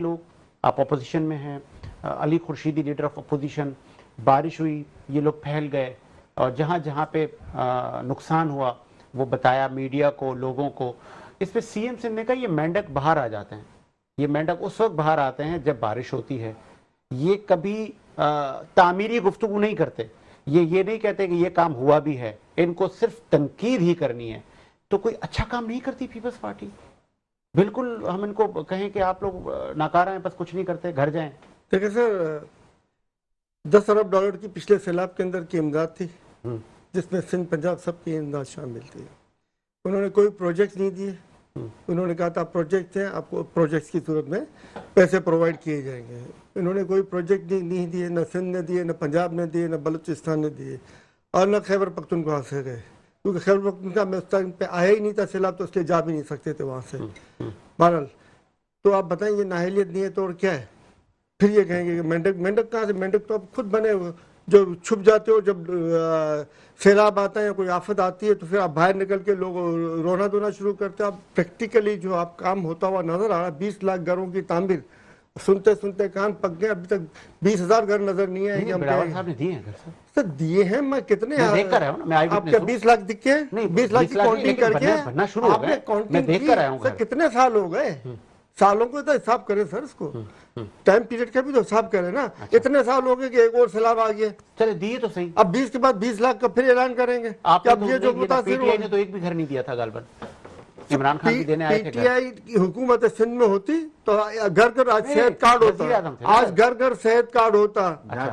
लोग, आप अपोजिशन में हैं, Ali Khurshidi leader of opposition, बारिश हुई, ये लोग फैल गए और जहाँ जहाँ पे नुकसान हुआ वो बताया मीडिया को, लोगों को। इस पे सीएम सिंह ने कहा ये मेंढक बाहर आ जाते हैं, ये मेंढक उस वक्त बाहर आते हैं जब बारिश होती है। ये कभी तामीरी गुफ्तगू नहीं करते, ये नहीं कहते कि ये काम हुआ भी है, इनको सिर्फ तनकीद ही करनी है। तो कोई अच्छा काम नहीं करती पीपल्स पार्टी? बिल्कुल हम इनको कहें कि आप लोग नाकारा हैं, बस कुछ नहीं करते, घर जाएं। देखिए सर, 10 अरब डॉलर की पिछले सैलाब के अंदर की इमदाद थी, जिसमें सिंध पंजाब सबकी इमदाद शामिल थी। उन्होंने कोई प्रोजेक्ट नहीं दिए। उन्होंने कहा था प्रोजेक्ट हैं, आपको प्रोजेक्ट्स की सूरत में पैसे प्रोवाइड किए जाएंगे। इन्होंने कोई प्रोजेक्ट नहीं दिए, न सिंध ने दिए, न पंजाब ने दिए, न बलूचिस्तान ने दिए, और न खैबर पख्तूनख्वा से गए, क्योंकि खैबर पख्तूनख्वा में उस टाइम पे आया ही नहीं था सैलाब, तो इसलिए जा भी नहीं सकते थे वहाँ से। बहरहाल तो आप बताएं, ये नाहलियत नहीं है तो और क्या है? फिर ये कहेंगे कि मेंढक कहाँ से? मेंढक तो आप खुद बने हो, जो छुप जाते हो जब सैलाब आता है या कोई आफत आती है, तो फिर आप बाहर निकल के लोग रोना धोना शुरू करते हैं। आप प्रैक्टिकली जो आप काम होता हुआ नजर आ रहा है, 20 लाख घरों की तामीर, सुनते सुनते कान पक गए। अभी तक 20,000 घर नजर नहीं है कि हम दिए हैं सर, दिए हैं। मैं कितने देख कर आया हूं, मैं आपके 20 लाख दिखे? 20 लाख की काउंटिंग करके आपने काउंटिंग की? सर कितने साल हो गए? सालों को तो हिसाब करें सर, इसको टाइम पीरियड का भी तो हिसाब करें ना। इतने साल हो गए कि एक और सैलाब आ गया। चले दिए तो सही, अब 20 के बाद 20 लाख का फिर ऐलान करेंगे। अब ये जो मुतासिर ने तो एक भी घर नहीं दिया था गालबन, इमरान खान भी देने आए थे। पीटीआई की हुकूमत सिंध में होती तो घर घर आज सेहत कार्ड होता, आज घर घर सेहत कार्ड होता।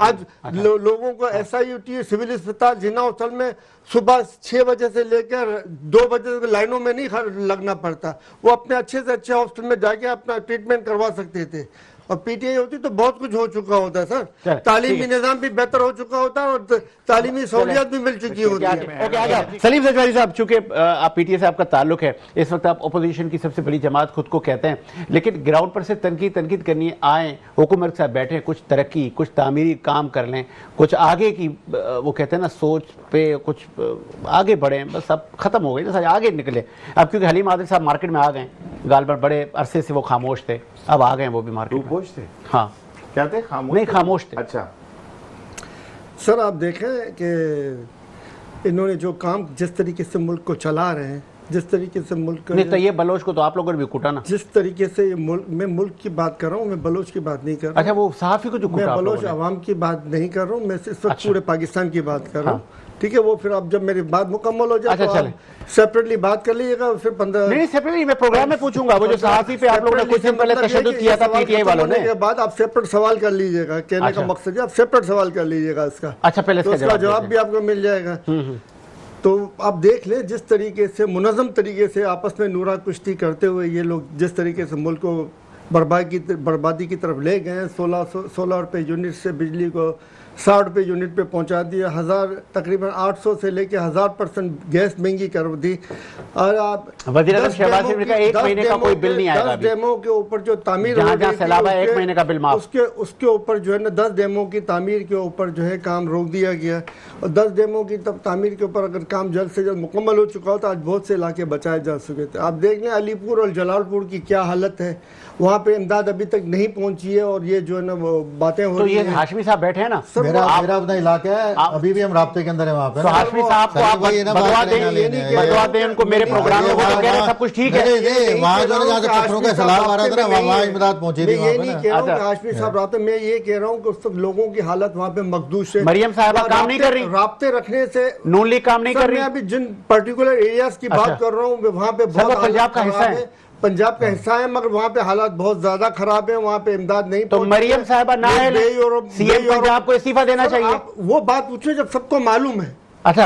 आज लोगों को SIUT सिविल अस्पताल जिन्ना होटल में सुबह 6 बजे से लेकर 2 बजे तक लाइनों में नहीं लगना पड़ता। वो अपने अच्छे से अच्छे हॉस्पिटल में जाके अपना ट्रीटमेंट करवा सकते थे। और पीटीआई होती तो बहुत कुछ हो चुका होता है सर, तालीमी निजाम भी बेहतर हो चुका होता है और तालीमी सहूलियत भी मिल चुकी होती है। सलीम ज़रदारी साहब, चूंकि आप पीटीआई से आपका ताल्लुक है, इस वक्त आप अपोजिशन की सबसे बड़ी जमात खुद को कहते हैं, लेकिन ग्राउंड पर से तनकीद करनी आए, हुकूमत के साथ बैठे, कुछ तरक्की, कुछ तामीरी काम कर लें, कुछ आगे की वो कहते हैं ना सोच पे कुछ आगे बढ़ें, बस अब खत्म हो गई ना सर, आगे निकले। अब क्योंकि हलीम आदिल साहब मार्केट में आ गए, गालबन बड़े अरसे से वो खामोश थे, अब आ गए वो भी मार्केट में। थे हाँ, क्या थे? खामोश? नहीं, खामोश थे। अच्छा सर, आप देखें कि इन्होंने जो काम जिस तरीके से मुल्क को चला रहे हैं, जिस तरीके से मुल्क नहीं तो ये बलोच को तो आप लोगों ने भी कूटा ना। जिस तरीके से ये मैं मुल्क की बात कर रहा हूँ, मैं बलोच की बात नहीं कर रहा। अच्छा, वो सहाफी को जो कूटा, मैं बलोच अवाम की बात नहीं कर रहा हूँ, मैं इस वक्त पूरे पाकिस्तान की बात कर रहा हूँ। ठीक है, वो फिर अब जब मेरी बात मुकम्मल हो जाए तो आप सेपरेटली बात कर लीजिएगा। फिर 15 नहीं सेपरेटली मैं प्रोग्राम में पूछूंगा, वो जो सहाफी पे आप लोगों ने कुछ दिन पहले तशद्दुद किया था पीटीआई वालों ने, के बाद आप सेपरेट सवाल कर लीजिएगा। कहने का मकसद है आप सेपरेट सवाल कर लीजिएगा इसका। अच्छा, पहले इसका जवाब भी आपको मिल जाएगा। तो आप देख लें जिस तरीके से मुनज़्ज़म तरीके से आपस में नूरा कुश्ती करते हुए ये लोग जिस तरीके से मुल्क को बर्बादी की तरफ ले गए। 16 रुपये यूनिट से बिजली को 60 रुपये यूनिट पे पहुंचा दिया। तकरीबन 800 से लेके 1000% गैस महंगी कर दी। और आप वज़ीर आज़म शहबाज शरीफ का 1 महीने का कोई बिल नहीं आएगा। 10 डेमो के ऊपर जो तामीर जहाँ सैलाब है 1 महीने का बिल माफ, उसके ऊपर जो है ना 10 डेमो की तामीर के ऊपर जो है काम रोक दिया गया। और 10 डेमो की तब तामीर के ऊपर अगर काम जल्द से जल्द मुकम्मल हो चुका हो तो आज बहुत से इलाके बचाए जा चुके थे। आप देख लें अलीपुर और जलालपुर की क्या हालत है, वहाँ पे इमदाद अभी तक नहीं पहुँची है। और ये जो है ना वो बातें हो रही हैं। तो ये हाशमी साहब बैठे हैं ना, मेरा अपना इलाका है, अभी भी हम राब्ते के अंदर है वहाँ पे। तो हाशमी साहब को आप बतवा दें उनको मेरे प्रोग्राम में, वो तो कह रहे हैं सब कुछ ठीक है। वहाँ जो जहाँ से पत्थरों का सैलाब आ रहा था ना, वहाँ इमदाद पहुँची थी। ये नहीं कह रहा हूँ हाशमी साहब राब्ते, मैं ये कह रहा हूँ कि सब लोगों की हालत वहाँ पे मखदूश है। मरियम साहब काम नहीं कर रही, राब्ते रखने से नून लीग काम नहीं कर रही। मैं अभी जिन पर्टिकुलर एरियाज की बात कर रहा हूँ वहाँ पे बहुत पंजाब का हिस्सा है, पंजाब का हिस्सा है, मगर वहाँ पे हालात बहुत ज्यादा खराब है। वहाँ पे इमदाद नहीं। तो मरियम साहबा नाअहल है, सीएम पंजाब को इस्तीफा देना चाहिए। वो बात पूछे जब सबको मालूम है। अच्छा,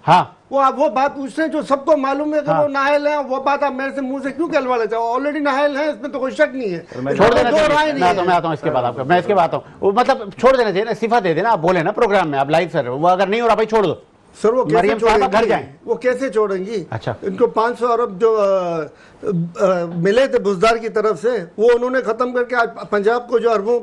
हाँ, वो बात पूछ रहे हैं जो सबको मालूम है कि वो नाअहल है। वो बात आप मेरे से मुंह से क्यों कहलवा लेते हो? ऑलरेडी नाअहल है, इसमें तो कोई शक नहीं है। छोड़ देना चाहिए। मैं आता हूँ इसके बाद आपका, मैं इसके बाद आता हूँ। मतलब छोड़ देना चाहिए ना, इस्तीफा दे देना। आप बोले ना प्रोग्राम में, आप लाइव सर, वो अगर नहीं हो रहा भाई छोड़ दो, سر وہ کیسے مریم صاحبہ چھوڑیں گھر گی؟ جائیں. وہ کیسے چھوڑیں گی؟ اچھا. ان کو 500 ارب جو ملے تھے بزدار کی طرف سے وہ انہوں نے ختم کر کے آج پنجاب کو جو اربوں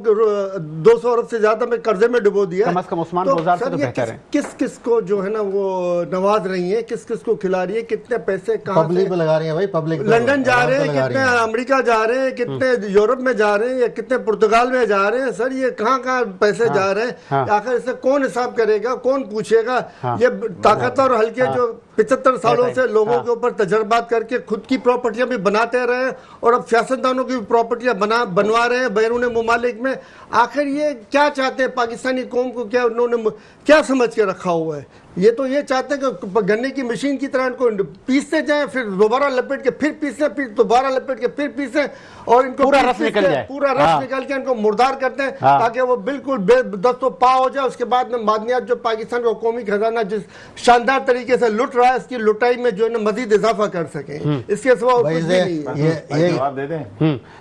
200 ارب سے زیادہ میں قرضے میں ڈبو دیا. کم از کم عثمان بزدار سے تو بہتر ہے. کس کس کو جو ہے نا وہ نواز رہی ہیں, کس کس کو کھلا رہی ہے, کتنے پیسے کہاں سے پبلک پہ لگا رہی ہیں بھائی, پبلک لندن جا رہے ہیں, کتنے امریکہ جا رہے ہیں, کتنے یورپ میں جا رہے ہیں, یا کتنے پرتگال میں جا رہے ہیں. سر یہ کہاں کہاں پیسے جا رہے ہیں؟ آخر اس سے کون حساب کرے گا, کون پوچھے گا؟ یہ طاقتور ہلکے جو 75 سالوں سے لوگوں کے اوپر تجربات کر کے خود کی پراپرٹیاں بھی بناتے رہے اور اب سیاستدانوں کی پراپرٹیاں بنوا رہے ہیں بیرون ممالک میں. آخر یہ کیا چاہتے ہیں پاکستانی قوم کو؟ کیا انہوں نے کیا سمجھ کے رکھا ہوا ہے؟ یہ تو یہ چاہتے ہیں کہ گنے کی مشین کی طرح ان کو پیستے جائیں, پھر دوبارہ لپیٹ کے پھر پیسیں, پھر دوبارہ لپیٹ کے پھر پیسیں, اور ان کو پورا رس نکل جائے, پورا رس نکل کے ان کو مردار کرتے ہیں تاکہ وہ بالکل بے دست و پا ہو جائے. اس کے بعد میں معدنیات جو پاکستان کا قومی خزانہ جس شاندار طریقے سے لٹ رہا ہے, اس کی لٹائی میں جو ہے نا مزید اضافہ کر سکیں. اس کے سوا کچھ بھی نہیں ہے. جواب دے دیں.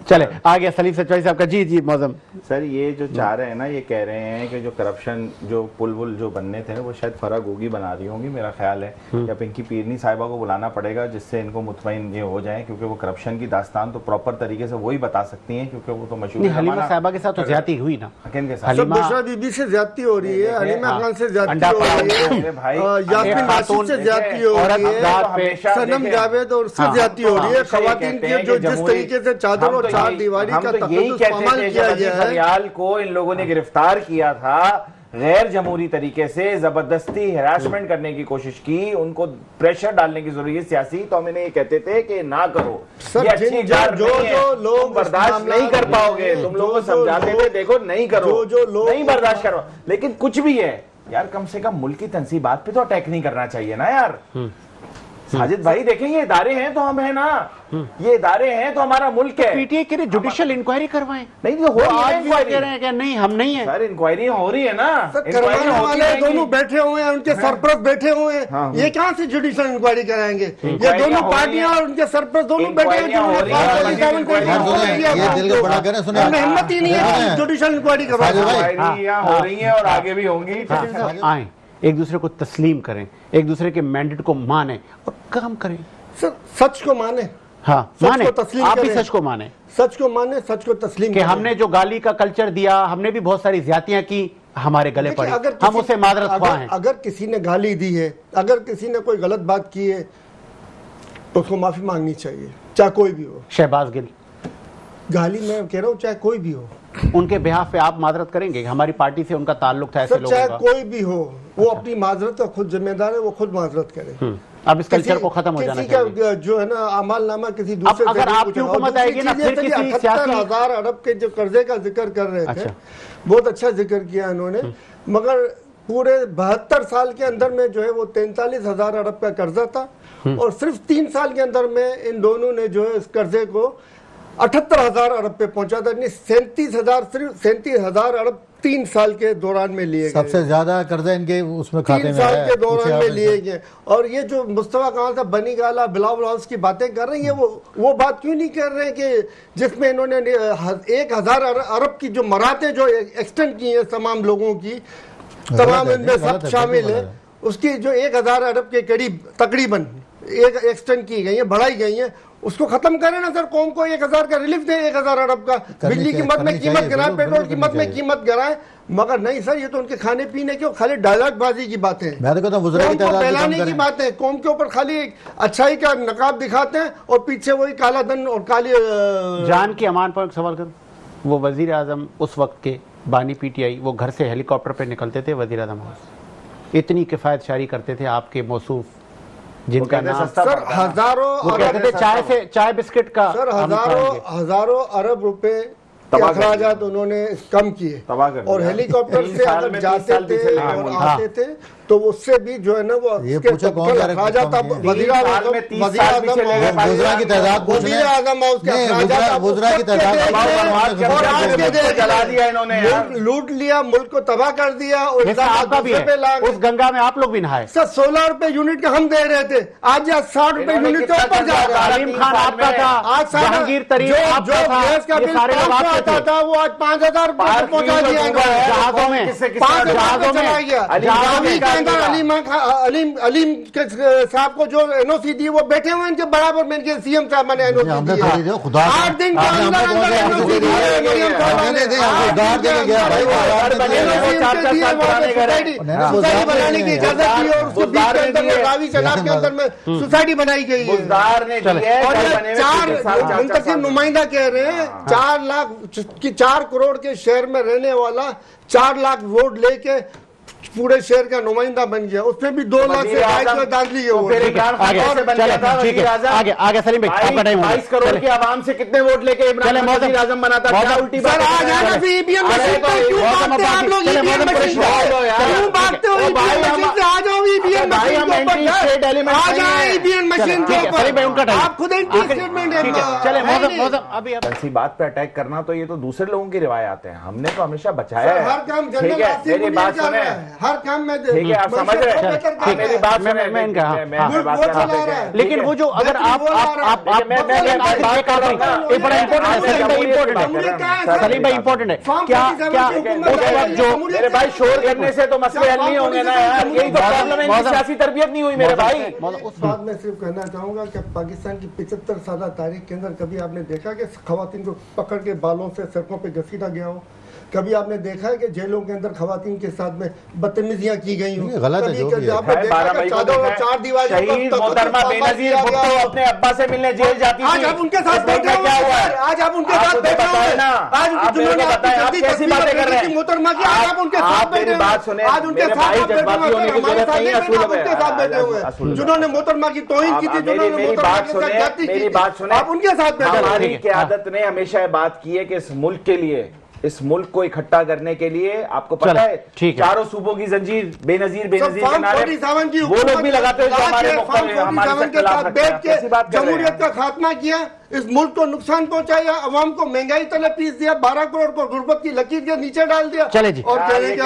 چلے آگے سلیم سچوائی صاحب کا. جی معظم سر یہ جو چاہ رہے ہیں نا, یہ کہہ رہے ہیں کہ جو کرپشن جو پل ول جو بننے تھے نا وہ شاید فرا گوگی بنا رہی ہوں گی. میرا خیال ہے یا پنکی پیرنی صاحبہ کو بلانا پڑے گا جس سے ان کو مطمئن یہ ہو جائیں, کیونکہ وہ کرپشن کی داستان تو پراپر طریقے سے وہی بتا سکتی ہیں, کیونکہ وہ تو مشہور. حلیمہ صاحبہ کے ساتھ تو زیادتی ہوئی نا. کن کے ساتھ؟ سب بشرا بی بی سے زیادتی ہو رہی ہے, حلیمہ خان سے زیادتی ہو رہی ہے, یاسمین راشد سے زیادتی ہو رہی ہے, سنم جاوید اور سے زیادتی ہو رہی ہے. خواتین کی جو جس طریقے سے چادر اور چار دیواری کا تقدس پامال کیا گیا ہے, فریال کو ان لوگوں نے گرفتار کیا تھا غیر جمہوری طریقے سے, زبردستی ہراسمنٹ کرنے کی کوشش کی, ان کو پریشر ڈالنے کی ضروری ہے سیاسی. تو ہم انہیں یہ کہتے تھے کہ نہ کرو, یہ اچھی کار نہیں ہے, تم برداشت نہیں کر پاؤ گے. تم لوگوں کو سمجھاتے تھے دیکھو نہیں کرو, نہیں برداشت کرو. لیکن کچھ بھی ہے یار, کم سے کم ملکی تنصیبات پہ تو اٹیک نہیں کرنا چاہیے نا یار. ساجد بھائی دیکھیں یہ ادارے ہیں تو ہم ہیں نا, یہ ادارے ہیں تو ہمارا ملک ہے. پی ٹی آئی کے لیے جوڈیشل انکوائری کروائیں. نہیں تو ہو رہی ہے کہہ رہے ہیں کہ نہیں ہم نہیں ہیں. سر انکوائری ہو رہی ہے نا, کروانے والے دونوں بیٹھے ہوئے ہیں, ان کے سرپرست بیٹھے ہوئے ہیں, یہ کہاں سے جوڈیشل انکوائری کرائیں گے؟ یہ دونوں پارٹیاں اور ان کے سرپرست دونوں بیٹھے ہیں, ہمت ہی نہیں ہے جوڈیشل انکوائری کروانے. ہو رہی ہیں اور آگے بھی ہوں گی. آئیں ایک دوسرے کو تسلیم کریں, ایک دوسرے کے مینڈیٹ کو مانیں اور کام کریں. سر سچ کو مانیں, ہاں مانیں, آپ بھی کریں. سچ کو مانیں, سچ کو مانیں, سچ کو تسلیم کہ ہم نے جو گالی کا کلچر دیا, ہم نے بھی بہت ساری زیادتیاں کی, ہمارے گلے پڑی, ہم اسے معذرت خواہ ہیں. اگر کسی نے گالی دی ہے, اگر کسی نے کوئی غلط بات کی ہے تو اس کو معافی مانگنی چاہیے, چاہے کوئی بھی ہو. شہباز گل گالی میں کہہ رہا ہوں چاہے کوئی بھی ہو, ان کے بہاف پہ آپ معذرت کریں گے کہ ہماری پارٹی سے ان کا تعلق تھا ایسے سر لوگوں چاہے کا. کوئی بھی ہو, وہ اپنی معذرت کا خود ذمہ دار ہے, وہ خود معذرت کرے. اب اس کلچر کو ختم ہو جانا کسی چاہیے. کا جو ہے نا اعمال نامہ کسی دوسرے اب اگر آپ کی حکومت آئے گی نا, پھر کسی سیاسی 78,000 ارب کے جو قرضے کا ذکر کر رہے تھے, بہت اچھا ذکر کیا انہوں نے, مگر پورے 72 سال کے اندر میں جو ہے وہ 43,000 ارب کا قرضہ تھا, اور صرف 3 سال کے اندر میں ان دونوں نے جو ہے اس قرضے کو 78,000 ارب پہ پہنچا تھا. 37,000 ارب 3 سال کے دوران میں لیے گئے. سب سے زیادہ قرضہ ان کے اس میں کھاتے 3 میں سال ہے, کے دوران میں لیے گئے. اور یہ جو مصطفیٰ کمال صاحب بنی گالا بلاول ہاؤس کی باتیں کر رہے ہیں, یہ وہ بات کیوں نہیں کر رہے کہ جس میں انہوں نے 1,000 ارب کی جو مراتیں جو ایکسٹینڈ کی ہیں تمام لوگوں کی, تمام ان میں سب شامل ہیں, اس کی جو 1,000 ارب کے قریب تقریباً ایکسٹینڈ کی گئی ہیں, بڑھائی گئی ہیں, اس کو ختم کریں نا سر. قوم کو 1,000 کا ریلیف دیں, 1,000 ارب کا. بجلی قیمت میں قیمت گرائیں, پیٹرول قیمت میں قیمت گرائیں, مگر نہیں سر, یہ تو ان کے کھانے پینے کے خالی ڈائلاگ بازی کی باتیں ہیں, میں تو کہتا ہوں وزراء کی قوم کو تعداد پھیلانے کی باتیں, قوم کے اوپر خالی اچھائی کا نقاب دکھاتے ہیں اور پیچھے وہی کالا دھن اور کالی جان کی امان پر ایک سوال کروں. وہ وزیر اعظم اس وقت کے بانی پی ٹی آئی, وہ گھر سے ہیلی کاپٹر پہ نکلتے تھے وزیر اعظم ہاؤس, اتنی کفایت شاری کرتے تھے آپ کے موصوف, جن کا نام سر ہزاروں وہ کہتے تھے چائے بسکٹ کا. سر ہزاروں ارب روپے کے اخراجات انہوں نے کم کیے, اور ہیلی کاپٹر سے اگر جاتے تھے اور آتے تھے تو اس سے بھی جو ہے نا وہ اخراجات وزیر اعظم لوٹ لیا, ملک کو تباہ کر دیا. اس گنگا میں آپ لوگ بھی نہائے. سر 16 روپے یونٹ کا ہم دے رہے تھے, آج 60 روپے یونٹ کے اوپر جا رہا ہے. عظیم خان آپ کا تھا, جہانگیر ترین آپ کا تھا, یہ سارے لوگ آپ आता था वो आज 5,000 पहुंचा दिया जहाजों में, 5,000 चला गया। जावी के अंदर अलीम साहब को जो एनओसी दी वो बैठे हुए इनके बराबर में इनके सीएम साहब ने एनओसी हमने दी थोड़ी दी, खुदा 8 दिन के अंदर अंदर एनओसी दी है मरियम साहब ने सोसाइटी बनाने की इजाजत दी और उसके बीच के अंदर में रावी शराब के अंदर में सोसाइटी बनाई गई है। और ये 4 मुंतखब नुमाइंदा कह रहे हैं 4 लाख की 4 करोड़ के शहर में रहने वाला 4 लाख वोट लेके पूरे शहर का नुमाइंदा बन गया, उसमें भी 2 लाख से दाखिली आगे सलीम भाई आपका टाइम 22 करोड़ की आवाम से कितने वोट लेके इमरान खान वज़ीर आज़म बना था? क्या उल्टी बात है? आज आना भी ईवीएम मशीन पे क्यों भागते हैं आप लोग? ईवीएम मशीन क्यों भागते हो? ईवीएम मशीन से आ जाओ, ईवीएम मशीन के ऊपर आ जाए, ईवीएम मशीन के ऊपर आप खुद एंटी स्टेटमेंट है। चले मौजूद अभी ऐसी बात पे अटैक करना तो ये तो दूसरे लोगों की रिवायत है, हमने तो हमेशा बचाया है। हर काम जनरल आसिफ मेरी बात मुनीर कर रहा सुने, है, हर काम में ठीक है आप समझ रहे हैं, मेरी बात सुने, मैं बात कर रहा हूं। लेकिन वो जो अगर आप सलीम भाई इम्पोर्टेंट है क्या उस वक्त जो मेरे भाई शोर करने से तो मसले हल नहीं होंगे ना यार, यही तो प्रॉब्लम है, इनकी सियासी तरबियत नहीं हुई मेरे भाई। उस बात में सिर्फ कहना चाहूंगा कि पाकिस्तान की 75 साल तारीख के अंदर कभी आपने देखा कि खवातीन को पकड़ के बालों से सड़कों पे घसीटा गया हो? कभी आपने देखा है कि जेलों के अंदर खवातीन के साथ में बदतमीजियां की गई हो? गलत है जो भी है। आपने देखा कि चादर और 4 दीवार शहीद मोहतरमा बेनजीर भुट्टो अपने अब्बा से मिलने जेल जाती थी, आज आप उनके साथ बैठे क्या हुआ? हुए, आज आप उनके साथ बैठे हुए ना, आज जिन्होंने आपकी कैसी बातें कर रहे हैं मोहतरमा की, आज आप उनके साथ बैठे हुए, बात सुने, आज उनके साथ बैठे हुए, जिन्होंने मोहतरमा की तौहीन की थी, जिन्होंने मोहतरमा के साथ जाति की, आप उनके साथ बैठे। हमारी क़यादत ने हमेशा ये बात की है कि इस मुल्क के लिए, इस मुल्क को इकट्ठा करने के लिए आपको पता है चारों सूबों की जंजीर बेनजीर के नारे वो लोग भी लगाते हैं जो हमारे खिलाफ बैठ के जमहूरियत का खात्मा किया, इस मुल्क को नुकसान पहुंचाया, अवाम को महंगाई तले पीस दिया, 12 करोड़ को गुर्बत की लकीर के नीचे डाल दिया। चले जी और कह रहे हैं कि